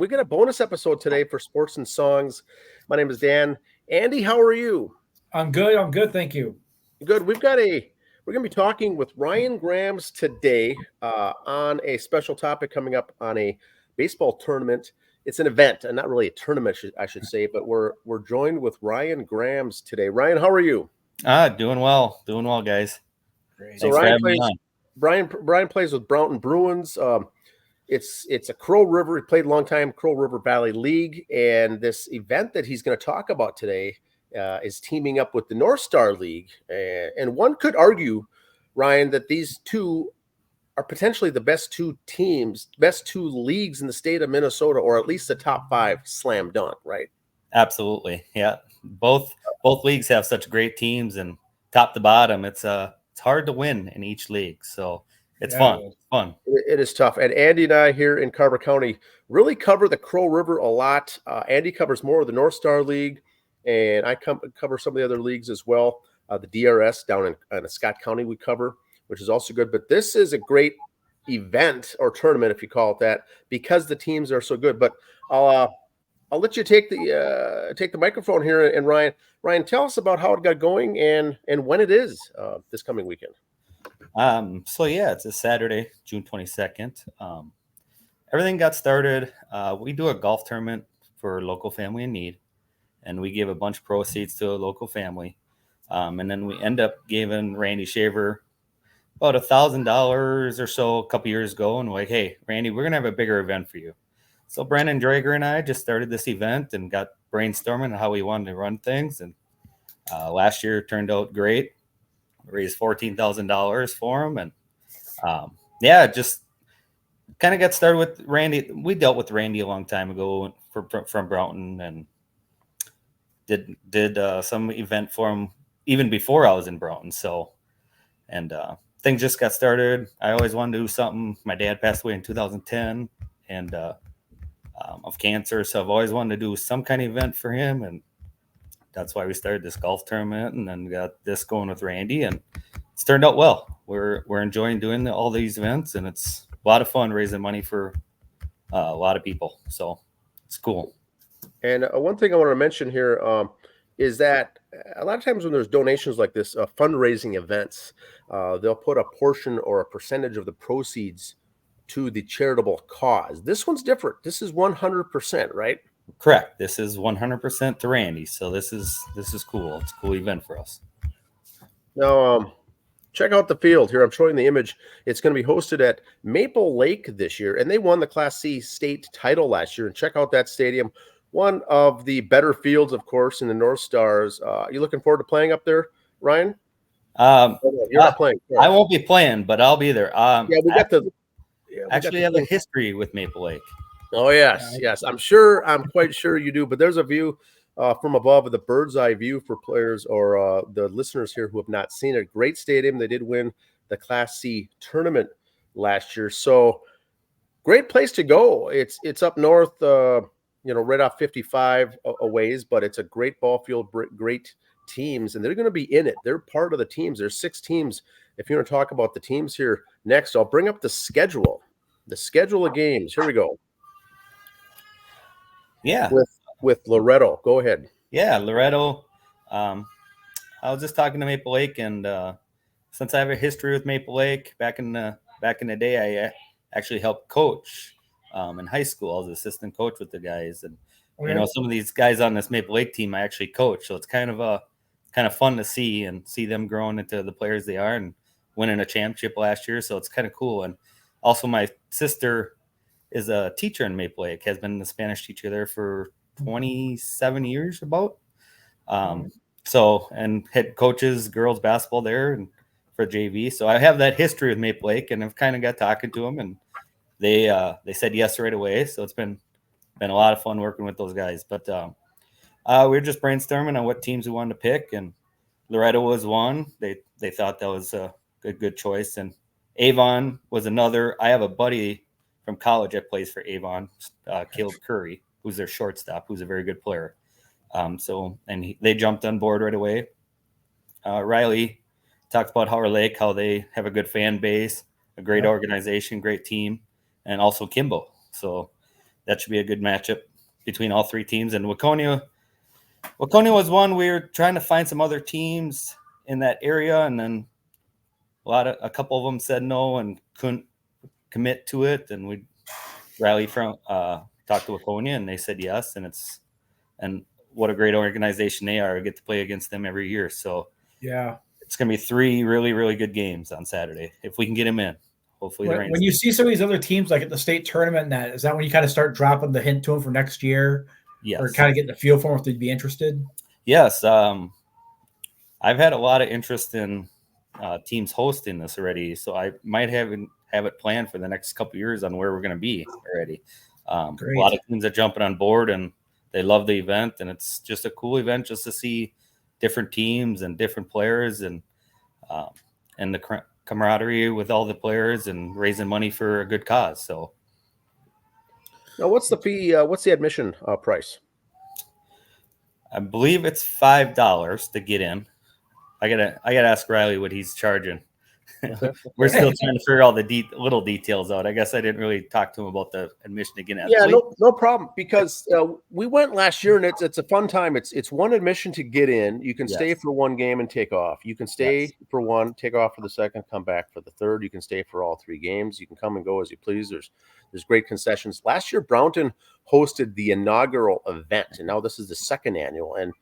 We got a bonus episode today for Sports and Songs. My name is Dan. Andy, how are you? I'm good. I'm good. Thank you. Good. We're going to be talking with Ryan Grams today on a special topic coming up on a baseball tournament. It's an event, and not really a tournament, I should say, but we're joined with Ryan Grams today. Ryan, how are you? Doing well, guys. Great. So Thanks for Ryan having me plays on. Brian plays with Broughton Bruins. It's a Crow River. He played a long time Crow River Valley League, and this event that he's going to talk about today is teaming up with the North Star League. And one could argue, Ryan, that these two are potentially the best two leagues in the state of Minnesota, or at least the top five slam dunk, right? Absolutely, yeah. Both leagues have such great teams, and top to bottom, it's hard to win in each league. So it's fun. It's fun. It is tough. And Andy and I here in Carver County really cover the Crow River a lot. Andy covers more of the North Star League, and I cover some of the other leagues as well. The DRS down in Scott County we cover, which is also good. But this is a great event or tournament, if you call it that, because the teams are so good. But I'll let you take the microphone here, and Ryan, tell us about how it got going and when it is this coming weekend. It's a Saturday, June 22nd. Everything got started. We do a golf tournament for a local family in need, and we give a bunch of proceeds to a local family. And then we end up giving Randy Shaver about $1,000 or so a couple years ago. And we're like, hey, Randy, we're going to have a bigger event for you. So Brandon Drager and I just started this event and got brainstorming on how we wanted to run things. And last year turned out great. Raised $14,000 for him. And just kind of got started with Randy. We dealt with Randy a long time ago from Broughton, and did some event for him even before I was in Broughton. So, and things just got started. I always wanted to do something. My dad passed away in 2010 and of cancer. So I've always wanted to do some kind of event for him. And that's why we started this golf tournament and then got this going with Randy. And it's turned out well. We're enjoying doing all these events, and it's a lot of fun raising money for a lot of people. So it's cool. And one thing I want to mention here is that a lot of times when there's donations like this, fundraising events, they'll put a portion or a percentage of the proceeds to the charitable cause. This one's different. This is 100%, right? Correct. This is 100% to Randy. So this is cool. It's a cool event for us. Now, check out the field here. I'm showing the image. It's going to be hosted at Maple Lake this year, and they won the Class C state title last year. And check out that stadium. One of the better fields, of course, in the North Stars. Are you looking forward to playing up there, Ryan? You're not playing. Sorry. I won't be playing, but I'll be there. We have a history with Maple Lake. Oh, yes. I'm quite sure you do. But there's a view from above, the bird's eye view for players or the listeners here who have not seen it. Great stadium. They did win the Class C tournament last year. So great place to go. It's up north, right off 55 a ways, but it's a great ball field, great teams, and they're going to be in it. They're part of the teams. There's 6 teams. If you want to talk about the teams here next, I'll bring up the schedule of games. Here we go. Yeah. With Loretto. Go ahead. Yeah, Loretto. I was just talking to Maple Lake, and since I have a history with Maple Lake, back in the day, I actually helped coach in high school. I was assistant coach with the guys, and some of these guys on this Maple Lake team I actually coach. So it's kind of fun to see them growing into the players they are and winning a championship last year. So it's kind of cool. And also my sister is a teacher in Maple Lake, has been the Spanish teacher there for 27 years about. And head coaches girls basketball there and for JV. So I have that history with Maple Lake, and I've kind of got talking to them, and they said yes right away. So it's been a lot of fun working with those guys. But we were just brainstorming on what teams we wanted to pick, and Loretto was one. They thought that was a good choice, and Avon was another. I have a buddy from college that plays for Avon, Caleb Curry, who's their shortstop, who's a very good player. They jumped on board right away. Riley talked about Howard Lake, how they have a good fan base, a great organization, great team, and also Kimball. So that should be a good matchup between all three teams. And Waconia was one we were trying to find some other teams in that area, and then a couple of them said no and couldn't commit to it, and we rally from talked to Waconia, and they said yes, and what a great organization they are. We get to play against them every year, so yeah, it's going to be 3 really, really good games on Saturday if we can get them in. Hopefully, when you see some of these other teams like at the state tournament, is that when you kind of start dropping the hint to them for next year? Yes. Or kind of getting the feel for them if they'd be interested? Yes. I've had a lot of interest in teams hosting this already, so I might have it planned for the next couple of years on where we're going to be already. A lot of teams are jumping on board, and they love the event, and it's just a cool event just to see different teams and different players, and the camaraderie with all the players and raising money for a good cause. So now, what's the fee? What's the admission price? I believe it's $5 to get in. I gotta ask Riley what he's charging. We're still trying to figure all the little details out. I guess I didn't really talk to him about the admission again. Yeah, no problem, because we went last year, and it's a fun time. It's one admission to get in. You can stay for one game and take off. You can stay for one, take off for the second, come back for the third. You can stay for all 3 games. You can come and go as you please. There's great concessions. Last year, Brownton hosted the inaugural event, and now this is the second annual. And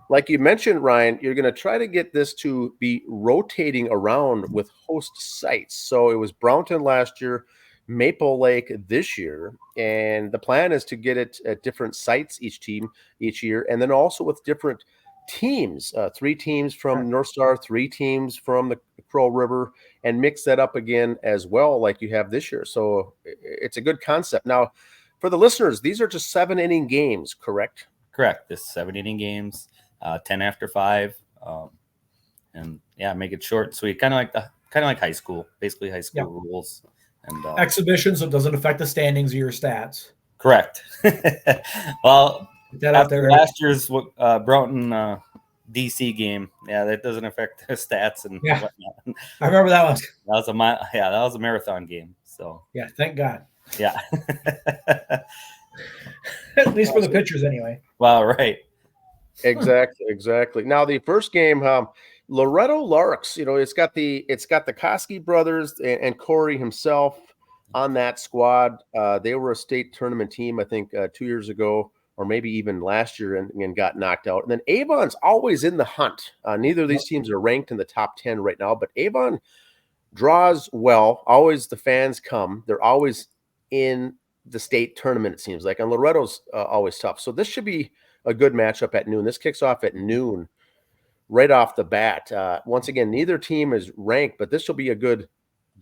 like you mentioned, Ryan, you're going to try to get this to be rotating around with host sites. So it was Brownton last year, Maple Lake this year, and the plan is to get it at different sites each year, and then also with different teams, 3 teams from North Star, 3 teams from the Crow River, and mix that up again as well, like you have this year. So it's a good concept. Now, for the listeners, these are just 7-inning games, correct? Correct. This 7-inning games, 10 after 5, and make it short and sweet, kind of like high school, basically high school rules. And exhibition, so it doesn't affect the standings or your stats. Correct. Well, after last year's Broughton DC game, that doesn't affect the stats and whatnot. I remember that one. That was a marathon game. So thank God. Yeah. At least for the pitchers, anyway. Well, right. Exactly. Now the first game, Loretto Larks. It's got the Koski brothers and Corey himself on that squad. They were a state tournament team, I think, 2 years ago, or maybe even last year, and got knocked out. And then Avon's always in the hunt. Neither of these teams are ranked in the top 10 right now, but Avon draws well. Always the fans come. They're always in the state tournament, it seems like. And Loretto's always tough. So this should be a good matchup at noon. This kicks off at noon right off the bat. Once again, neither team is ranked, but this will be a good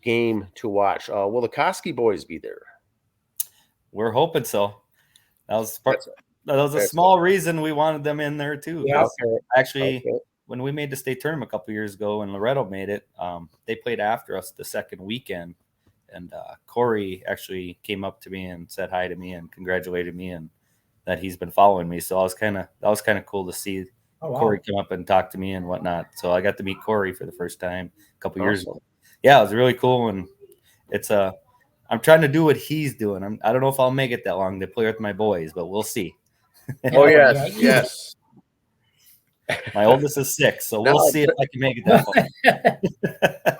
game to watch. Will the Koski boys be there? We're hoping so. That was a small reason we wanted them in there too. Yeah. Actually, when we made the state tournament a couple years ago and Loretto made it, they played after us the second weekend. And Corey actually came up to me and said hi to me and congratulated me, and that he's been following me. So that was kind of cool to see Corey come up and talk to me and whatnot. So I got to meet Corey for the first time a couple years ago. Yeah, it was really cool. And I'm trying to do what he's doing. I don't know if I'll make it that long to play with my boys, but we'll see. Oh, yes. My oldest is 6, so we'll see if I can make it that long.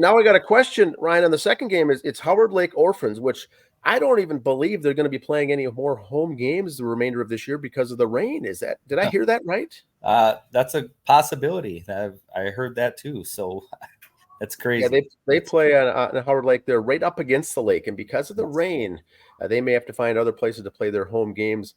Now I got a question, Ryan. On the second game, it's Howard Lake Orphans, which I don't even believe they're going to be playing any more home games the remainder of this year because of the rain. Did I hear that right? That's a possibility. I heard that too. So that's crazy. Yeah, they play on Howard Lake. They're right up against the lake, and because of the rain, they may have to find other places to play their home games.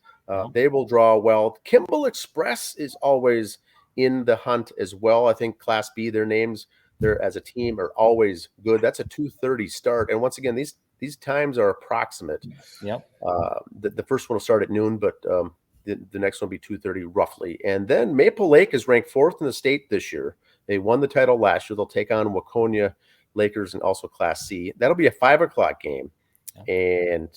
They will draw well. Kimball Express is always in the hunt as well. I think Class B, their names there as a team are always good. That's a 2:30 start, and once again, these times are approximate. Yep. The first one will start at noon, but the next one will be 2:30 roughly. And then Maple Lake is ranked 4th in the state this year. They won the title last year. They'll take on Waconia Lakers and also Class C. That'll be a 5:00 game. Yeah. And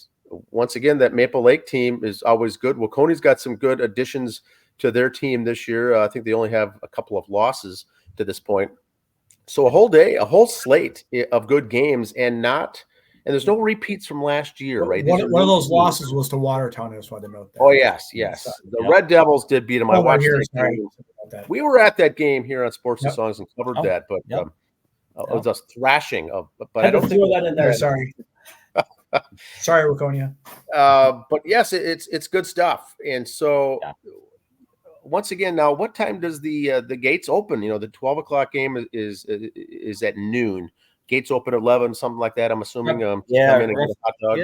once again, that Maple Lake team is always good. Waconia's got some good additions to their team this year. I think they only have a couple of losses to this point. So a whole slate of good games, and not And there's no repeats from last year, right? One of those losses was to Watertown. I just wanted to note that. Oh, yes. The Red Devils did beat them. I watched that. We were at that game here on Sports and Songs and covered that, but it was a thrashing of. But I don't think that in there. Sorry. Sorry, Waconia. But yes, it's good stuff. And so once again, now what time does the gates open? The 12 o'clock game is at noon. Gates open at 11, something like that. I'm assuming. Come in and get a hot dog.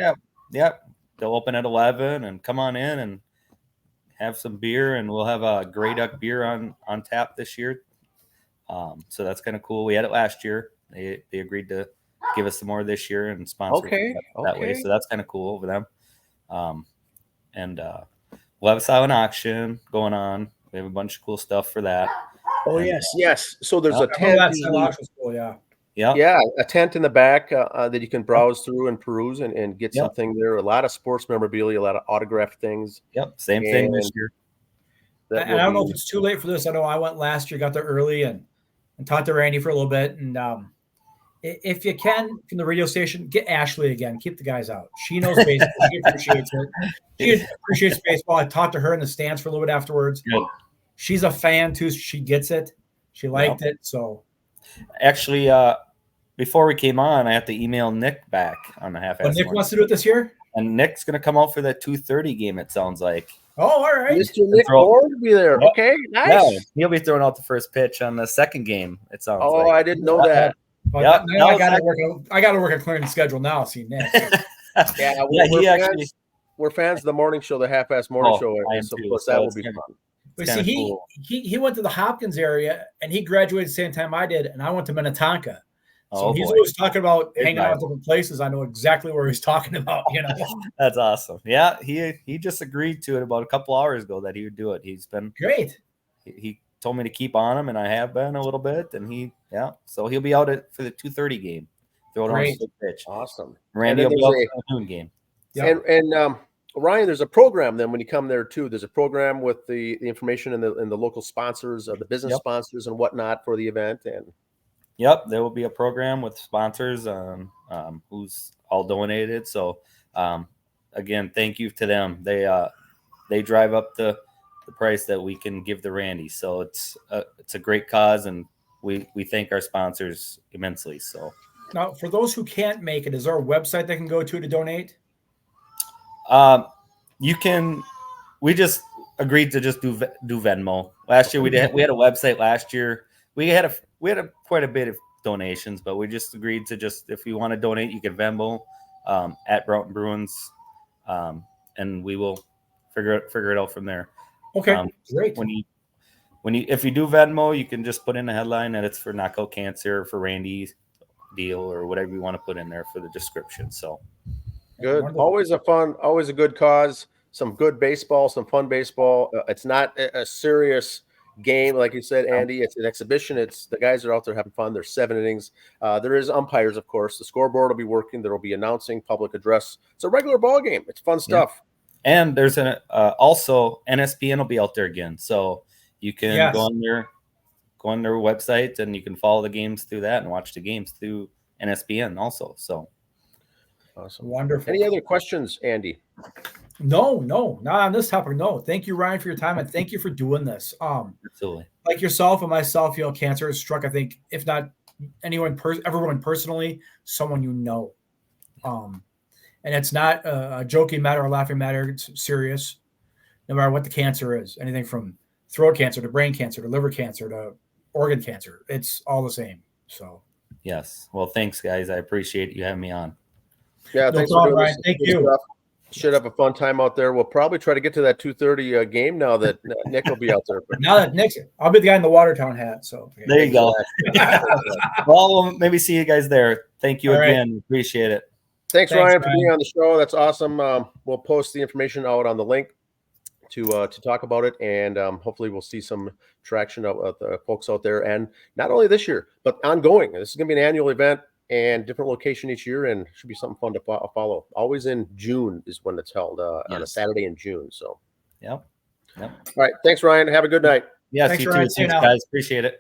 Yeah. They'll open at 11 and come on in and have some beer, and we'll have a Grey Duck beer on tap this year. So that's kind of cool. We had it last year. They agreed to give us some more this year and sponsor that way. So that's kind of cool over them. And we'll have a silent auction going on. We have a bunch of cool stuff for that. Oh, yes. So there's a tent. A tent in the back that you can browse through and peruse and get something there. A lot of sports memorabilia, a lot of autographed things. Same thing this year. And I don't know if it's too late for this. I know I went last year, got there early and talked to Randy for a little bit. And if you can, from the radio station, get Ashley again. Keep the guys out. She knows baseball. She appreciates it. She appreciates baseball. I talked to her in the stands for a little bit afterwards. Good. She's a fan too. She gets it. She liked it. So actually, before we came on, I have to email Nick back on the half-ass. Nick wants to do it this year? And Nick's going to come out for that 2:30 game, it sounds like. Oh, all right. Mr. Nick Moore will be there. Okay, nice. Yeah, he'll be throwing out the first pitch on the second game, it sounds like. Oh, I didn't know that. Now I got to work on clearing the schedule now. See, Nick. We're fans of the morning show, the half-ass morning show. So that will be fun. But see, he went to the Hopkins area, and he graduated the same time I did, and I went to Minnetonka. So he's always talking about hanging out at different places. I know exactly where he's talking about, That's awesome. Yeah, he just agreed to it about a couple hours ago that he would do it. He's been great. He told me to keep on him, and I have been a little bit. And so he'll be out for the 2:30 game. Throw it on the pitch. Awesome. Randy will be out for the noon game. Yep. And Ryan, there's a program then when you come there too. There's a program with the information and the local sponsors, the business sponsors and whatnot for the event. And there will be a program with sponsors who's all donated. So again, thank you to them. They drive up the price that we can give the Randy. So it's a great cause, and we thank our sponsors immensely. So now, for those who can't make it, is there a website they can go to donate? You can. We just agreed to just do Venmo. Last year we had a website. Last year we had quite a bit of donations, but we just agreed to if you want to donate, you can Venmo at Broughton Bruins, and we will figure it out from there. Okay, great. If you do Venmo, you can just put in a headline that it's for Knockout Cancer, for Randy's deal, or whatever you want to put in there for the description. So. Good. Always a good cause. Some good baseball, some fun baseball. It's not a serious game, like you said, Andy. It's an exhibition. It's the guys are out there having fun. There's 7 innings. There is umpires, of course. The scoreboard will be working. There will be announcing, public address. It's a regular ball game. It's fun stuff. Yeah. And there's also NSPN will be out there again, so you can go on their website and you can follow the games through that and watch the games through NSPN also. So. Awesome. Wonderful. Any other questions, Andy? No, not on this topic. No. Thank you, Ryan, for your time, and thank you for doing this. Absolutely. Like yourself and myself, cancer has struck, I think, if not everyone personally, someone you know. And it's not a joking matter or a laughing matter. It's serious, no matter what the cancer is. Anything from throat cancer to brain cancer to liver cancer to organ cancer. It's all the same. So. Yes. Well, thanks, guys. I appreciate you having me on. Yeah, thanks for doing this. Thank you. Should have a fun time out there. We'll probably try to get to that 2:30 game now that Nick will be out there. Now that Nick's, I'll be the guy in the Watertown hat. So there you go. Well, we'll maybe see you guys there. Thank you again. Appreciate it. Thanks, Ryan, for being on the show. That's awesome. We'll post the information out on the link to talk about it, and hopefully we'll see some traction of the folks out there. And not only this year, but ongoing. This is going to be an annual event. And different location each year, and should be something fun to follow. Always in June is when it's held, on a Saturday in June. So, yep. All right. Thanks, Ryan. Have a good night. Yes, you too. Thanks, guys. Appreciate it.